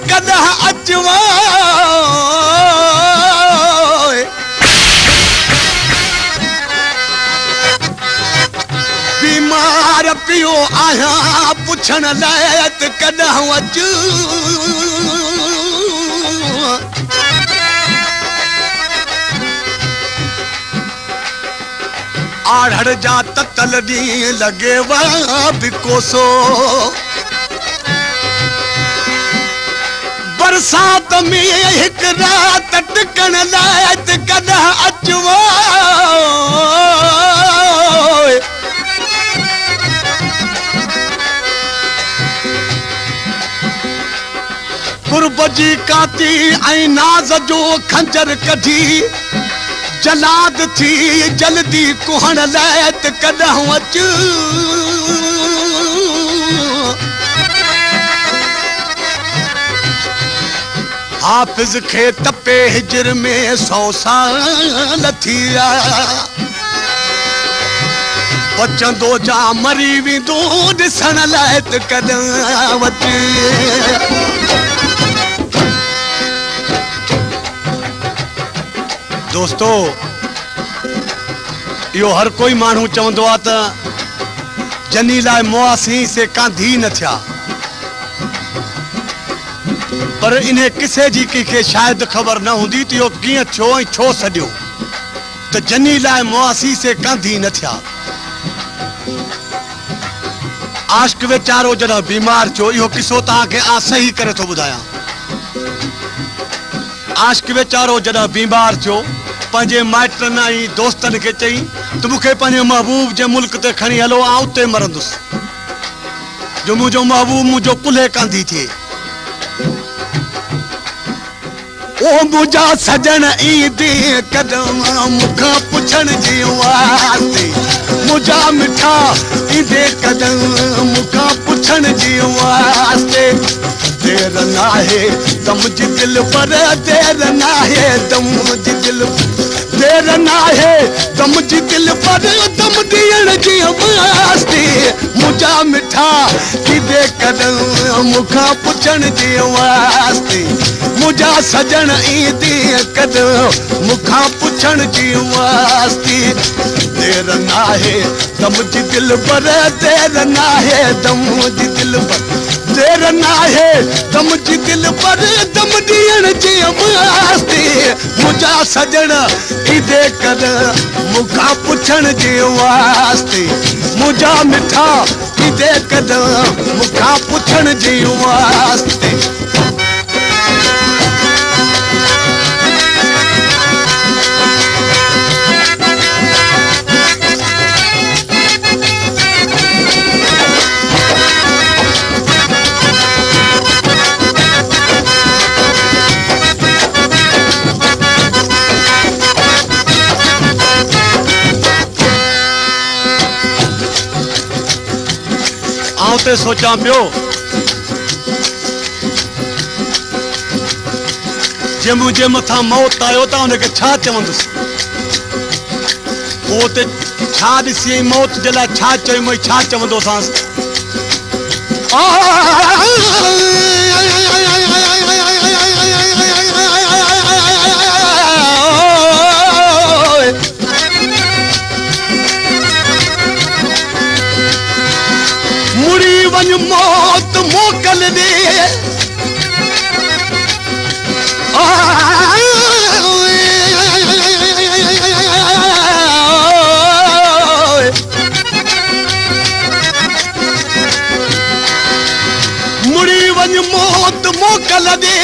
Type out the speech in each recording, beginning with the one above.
कदह अचवा बीमार पियो आया पुछण लाइ त कदह अच आढ़ जा ततल दी लगे वा बिकोसो बरसात में एक रात टिकण लाइ त कदह अचवा कुर्ब जी काती ऐं नाज़ जो खंजर कढी जलाद थी जल्दी कुहण लाइ त कदह अच हाफिज़ खे तपे हिजर में 100 साल थी विया बचंदो जा मरी वेंदो ॾिसण लाइ त कदह अच दोस्तो यो हर कोई मानू चवंदो आ त जनी लाइ मुआसी से कांधी न थिया पर इन्हें किसे जी के शायद खबर न हुंदी त यो कीअं छो ऐं छो सॼो त जनी लाइ मुआसी से कांधी न थिया आशिक वेचारो जॾहिं बीमार थियो इहो किसो तव्हांखे आ सही करे थो ॿुधायां आशिक वेचारो जॾहिं बीमार थियो पंहिंजे माइटनि ऐं दोस्तनि खे चई त मूंखे पंहिंजे महबूब जे मुल्क ते खणी हलो आउं उते मरंदुसि जो मुंहिंजो महबूब मुंहिंजो कुल्हे कांधी थिए ओ मुंहिंजा सजण ईंदे कदम मूंखां पुछण जी वास्ते मुंहिंजा मिठा ईंदे कदम मूंखां पुछण जी वास्ते देर नाहे त मुंहिंजी दिलि पर देर नाहे त मुंहिंजी दिलि देर नाहे त मुंहिंजी दिलि पर दम ॾियण जी वास्ते मुंहिंजा मिठा ईंदे कदम मूंखां पुछण जी वास्ते मुंहिंजा सजण ईंदे कदम मूंखां पुछण जी वास्ते देर नाहे त मुंहिंजी दिलि पर देर नाहे त मुंहिंजी दिलि पर देर नाहे त मुंहिंजी दिलि पर दम ॾियण जी वास्ते मुंहिंजा सजण ईंदे कदम मूंखां पुछण जी वास्ते मुंहिंजा मिठा ईंदे कदम मूंखां पुछण जी वास्ते ते सोचा पियो जे मुंहिंजे मथां मौत आयो त उनखे छा चवंदुसि पोइ ते छा ॾिसी मौत जे लाइ छा चयो छा चवंदोसांसि मौत मोकल दे मुड़ी वन मौत मोकल दे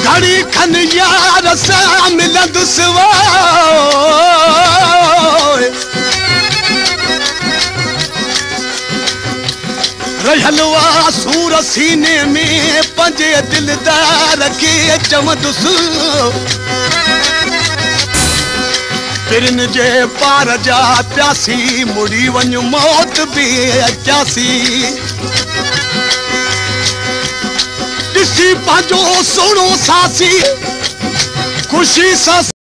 घड़ी खन यार सां मिलंदुसि रहलवा सूर सीने में पंजे दिलदार के चवंदुसि पिरन जे पार जा प्यासी मुड़ी वञ मौत भी अचासी ॾिसी पंहिंजो सोणो सासी खुशी सां